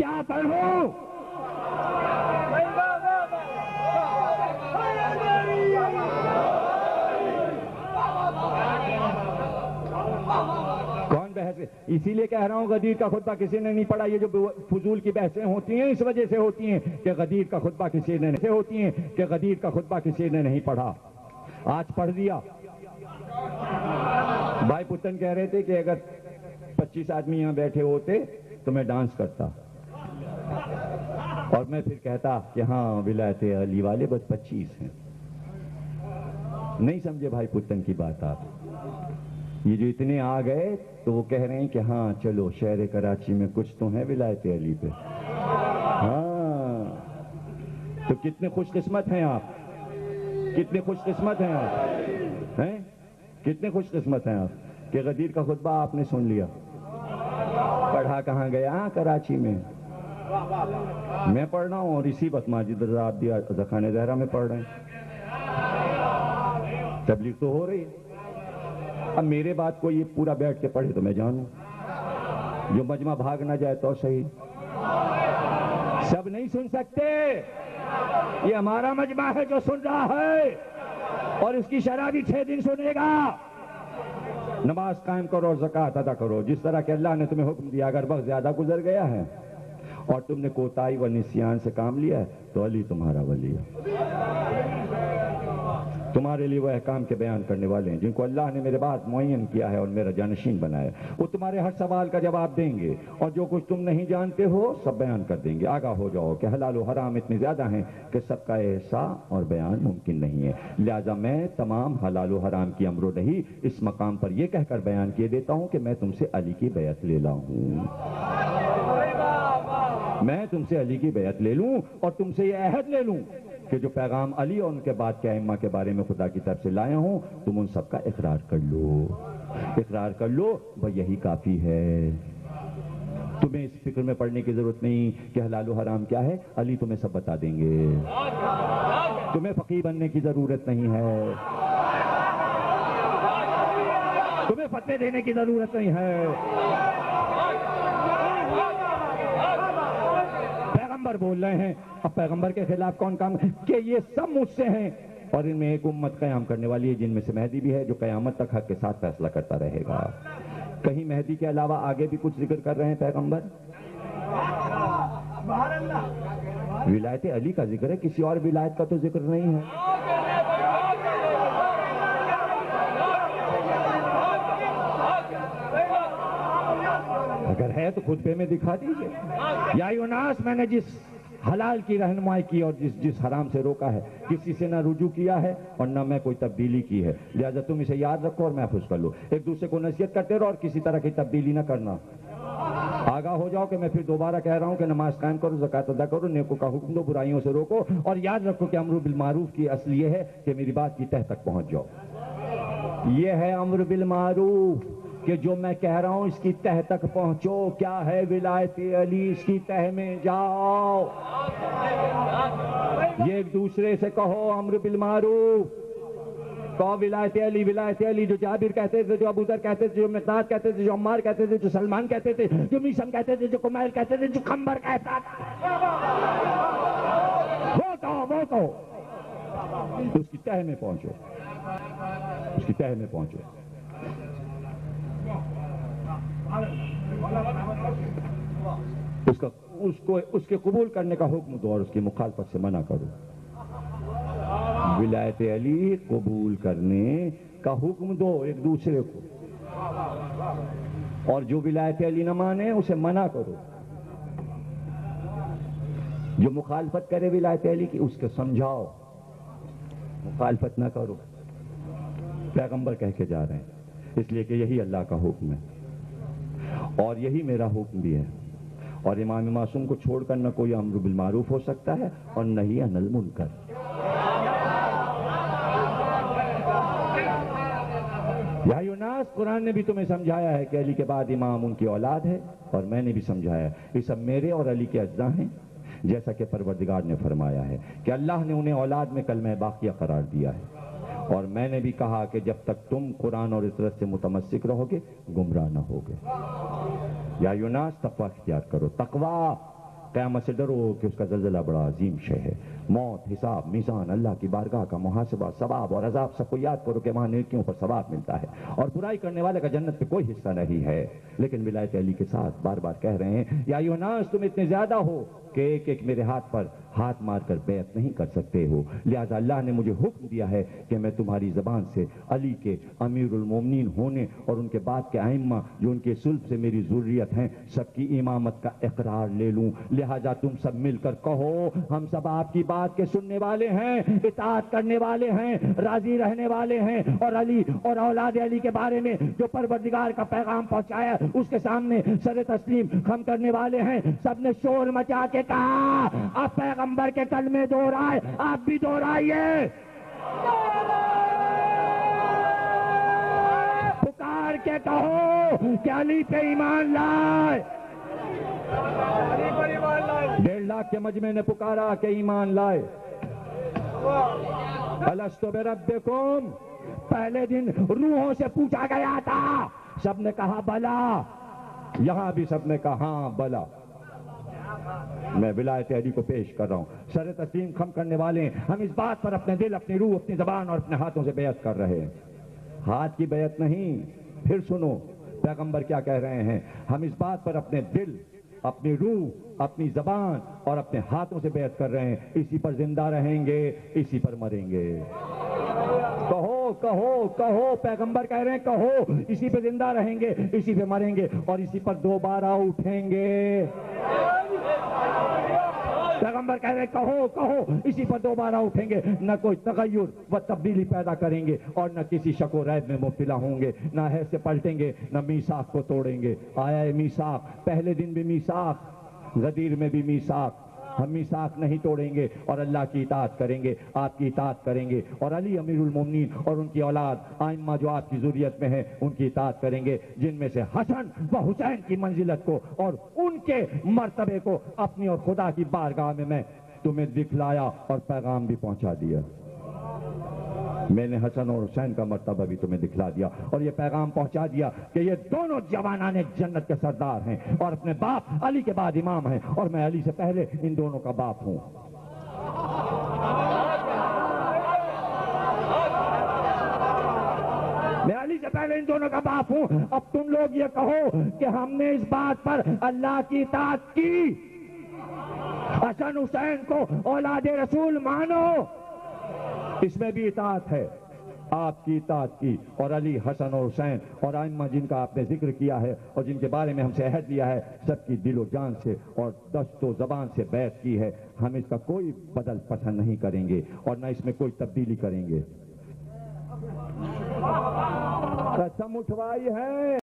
کیا پڑھوں؟ کون بحث؟ اسی لیے کہہ رہا ہوں غدیر کا خطبہ کسی نے نہیں پڑھا. یہ جو فضول کی بحثیں ہوتی ہیں اس وجہ سے ہوتی ہیں کہ غدیر کا خطبہ کسی نے نہیں پڑھا. آج پڑھ دیا. بھائی پتن کہہ رہے تھے کہ اگر 25 آدمی یہاں بیٹھے ہوتے تو میں ڈانس کرتا اور میں پھر کہتا کہ ہاں ولایت علی والے بس 25 ہیں. نہیں سمجھے بھائی پتن کی بات آپ. یہ جو اتنے آ گئے تو وہ کہہ رہے ہیں کہ ہاں چلو شہر کراچی میں کچھ تو ہیں ولایت علی پہ. ہاں تو کتنے خوش قسمت ہیں آپ, کتنے خوش قسمت ہیں آپ, ہیں کتنے خوش قسمت ہیں آپ کہ غدیر کا خطبہ آپ نے سن لیا. پڑھا کہاں گیا؟ کراچی میں. میں پڑھ رہا ہوں اور اسی وقت ماجد رضا عابدی خانہ زہرا میں پڑھ رہے ہیں. تبلیغ تو ہو رہی ہے. اب میرے بات کو یہ پورا بیٹھ کے پڑھے تو میں جانوں, جو مجمع بھاگ نہ جائے تو صحیح. سب نہیں سن سکتے. یہ ہمارا مجمع ہے جو سن رہا ہے اور اس کی شرح بھی 6 دن سنے گا. نماز قائم کرو اور زکوٰۃ ادا کرو جس طرح کہ اللہ نے تمہیں حکم دیا. اگر وقت زیادہ گزر گیا ہے اور تم نے کوتاہی و نسیان سے کام لیا ہے تو علی تمہارا ولی ہے. تمہارے لیے وہ احکام کے بیان کرنے والے ہیں جن کو اللہ نے میرے بعد معین کیا ہے اور میرا جانشین بنایا. وہ تمہارے ہر سوال کا جواب دیں گے اور جو کچھ تم نہیں جانتے ہو سب بیان کر دیں گے. آگاہ ہو جاؤ کہ حلال و حرام اتنے زیادہ ہیں کہ سب کا احصاء اور بیان ممکن نہیں ہے. لہذا میں تمام حلال و حرام کی امر و نہی اس مقام پر یہ کہہ کر بیان کیے دیتا ہوں کہ میں تم سے علی کی بیعت لے لا ہوں. میں تم سے علی کی بیعت لے لوں اور تم سے یہ عہد لے لوں کہ جو پیغام علی اور ان کے بعد کے ائمہ کے بارے میں خدا کی طرف سے لایا ہوں تم ان سب کا اقرار کر لو. اقرار کر لو, وہ یہی کافی ہے. تمہیں اس فکر میں پڑنے کی ضرورت نہیں کہ حلال و حرام کیا ہے, علی تمہیں سب بتا دیں گے. تمہیں فقیہ بننے کی ضرورت نہیں ہے, تمہیں فتوے دینے کی ضرورت نہیں ہے. پیغمبر بول رہے ہیں. اب پیغمبر کے خلاف کون کام کہ یہ سب مجھ سے ہیں اور ان میں ایک امت قیام کرنے والی ہے جن میں سے مہدی بھی ہے جو قیامت تک حق کے ساتھ فیصلہ کرتا رہے گا. کہیں مہدی کے علاوہ آگے بھی کچھ ذکر کر رہے ہیں پیغمبر. ولایت علی کا ذکر ہے, کسی اور ولایت کا تو ذکر نہیں ہے. اگر ہے تو خطبے میں دکھا دیجئے. یا یوناس, میں نے جس حلال کی رہنمائی کی اور جس حرام سے روکا ہے کسی سے نہ رجوع کیا ہے اور نہ میں کوئی تبدیلی کی ہے. لہذا تم اسے یاد رکھو اور محفوظ کر لو. ایک دوسرے کو نصیحت کرتے رہو اور کسی طرح کی تبدیلی نہ کرنا. آگاہ ہو جاؤ کہ میں پھر دوبارہ کہہ رہا ہوں کہ نماز قائم کرو, زکوٰۃ ادا کرو, نیکوں کا حکم دو, برائیوں سے روکو اور یاد رکھو کہ امر بالمعروف کی اصل یہ ہے کہ میری بات کی تہ تک پہنچ جاؤ. یہ ہے امر بالمعروف کہ جو میں کہہ رہا ہوں اس کی تہ تک پہنچو. کیا ہے ولایت علی, اس کی تہ میں جاؤ. یہ ایک دوسرے سے کہو امر بالمعروف. کہو ولایت علی, ولایت علی. جو جابر کہتے تھے, جو ابو ذر کہتے تھے, جو مقداد کہتے تھے, جو عمار کہتے تھے, جو سلمان کہتے تھے, جو میثم کہتے تھے, جو کمیل کہتے تھے, جو قمبر کہتا تھا, وہ کہو. اس کی تہ میں پہنچو, اس کی تہ میں پہنچو. اس کے قبول کرنے کا حکم دو اور اس کی مخالفت سے منع کرو. ولایت علی قبول کرنے کا حکم دو ایک دوسرے کو, اور جو ولایت علی نہ مانے اسے منع کرو. جو مخالفت کرے ولایت علی کی اس کو سمجھاؤ, مخالفت نہ کرو. پیغمبر کہہ کے جا رہے ہیں, اس لیے کہ یہی اللہ کا حکم ہے اور یہی میرا حکم بھی ہے. اور امام معصوم کو چھوڑ کر نہ کوئی امر بالمعروف ہو سکتا ہے اور نہ ہی عن المنکر. یا یوناس, قرآن نے بھی تمہیں سمجھایا ہے کہ علی کے بعد امام ان کی اولاد ہے, اور میں نے بھی سمجھایا ہے یہ سب میرے اور علی کے اجزاء ہیں, جیسا کہ پروردگار نے فرمایا ہے کہ اللہ نے انہیں اولاد میں کلمہ باقیہ قرار دیا ہے. اور میں نے بھی کہا کہ جب تک تم قرآن اور عطرت سے متمسک رہو گے گمراہ نہ ہوگے. یا یوناس, تقوی اختیار کرو. تقوی قیامت سے ڈرو کہ اس کا زلزلہ بڑا عظیم شے ہے. موت، حساب، میزان، اللہ کی بارگاہ کا محاسبہ، ثواب اور عذاب، سب کو یاد کرو کہ وہاں نیکیوں پر ثواب ملتا ہے اور برائی کرنے والے کا جنت پہ کوئی حصہ نہیں ہے. لیکن ولایت علی کے ساتھ بار بار کہہ رہے ہیں یا ایھا الناس تم اتنے زیادہ ہو کہ ایک ایک میرے ہاتھ پر ہاتھ مار کر بیعت نہیں کر سکتے ہو. لہذا اللہ نے مجھے حکم دیا ہے کہ میں تمہاری زبان سے علی کے امیر المومنین ہونے اور ان کے بعد کے ائمہ جو ان کے سلب سے میری ذریت ہیں سب کی امامت کا اقرار لے لوں. لہذا تم سب مل کر کہو ہم سب آپ کی بات کے سننے والے ہیں، اطاعت کرنے والے ہیں، راضی رہنے والے ہیں، اور علی اور اولاد علی کے بارے میں جو پروردگار کا پیغام پہنچایا اس کے سامنے سر تسلیم خم کرنے والے ہیں. سب نے شور مچا کے کہا اب پیغمبر کے کلمے دہرائے، آپ بھی دہرائیے. پکار کے کہو کہ علی پہ ایمان لائے. 1.5 لاکھ کے مجمع نے پکارا کہ ایمان لائے. الست بربکم، پہلے دن روحوں سے پوچھا گیا تھا، سب نے کہا بلا. یہاں بھی سب نے کہا ہاں بلا. میں ولایت علی کو پیش کر رہا ہوں. سر تسلیم خم کرنے والے ہیں. ہم اس بات پر اپنے دل، اپنی روح، اپنی زبان اور اپنے ہاتھوں سے بیعت کر رہے ہیں. ہاتھ کی بیعت نہیں. پھر سنو پیغمبر کیا کہہ رہے ہیں. ہم اس بات پر اپنے دل، اپنی روح، اپنی زبان اور اپنے ہاتھوں سے بیعت کر رہے ہیں. اسی پر زندہ رہیں گے، اسی پر مریں گے. کہو کہو کہو، پیغمبر کہہ رہے ہیں کہو اسی پہ زندہ رہیں گے، اسی پہ مریں گے اور اسی پر دوبارہ اٹھیں گے. پیغمبر کہہ رہے ہیں کہو کہو اسی پر دوبارہ اٹھیں گے. نہ کوئی تغیر و تبدیلی پیدا کریں گے اور نہ کسی شک و ریب میں مبتلا ہوں گے، نہ حیث سے پلٹیں گے، نہ میثاق کو توڑیں گے. آیا ہے میثاق، پہلے دن بھی میثاق، غدیر میں بھی میثاق. ہم میثاق نہیں توڑیں گے اور اللہ کی اطاعت کریں گے، آپ کی اطاعت کریں گے اور علی امیر المومنین اور ان کی اولاد ائمہ جو آپ کی ذریت میں ہیں ان کی اطاعت کریں گے، جن میں سے حسن و حسین کی منزلت کو اور ان کے مرتبے کو اپنی اور خدا کی بارگاہ میں تمہیں دکھلایا اور پیغام بھی پہنچا دیا. میں نے حسن اور حسین کا مرتبہ بھی تمہیں دکھلا دیا اور یہ پیغام پہنچا دیا کہ یہ دونوں جوانان جنت کے سردار ہیں اور اپنے باپ علی کے بعد امام ہیں اور میں علی سے پہلے ان دونوں کا باپ ہوں. میں علی سے پہلے ان دونوں کا باپ ہوں. اب تم لوگ یہ کہو کہ ہم نے اس بات پر اللہ کی اطاعت کی، حسن حسین کو اولاد رسول مانو. اس میں بھی اطاعت ہے، آپ کی اطاعت کی اور علی، حسن اور حسین اور ائمہ جن کا آپ نے ذکر کیا ہے اور جن کے بارے میں ہم سے عہد لیا ہے سب کی دل و جان سے اور دست و زبان سے بیعت کی ہے. ہم اس کا کوئی بدل پسند نہیں کریں گے اور نہ اس میں کوئی تبدیلی کریں گے. قسم اٹھوائی ہے.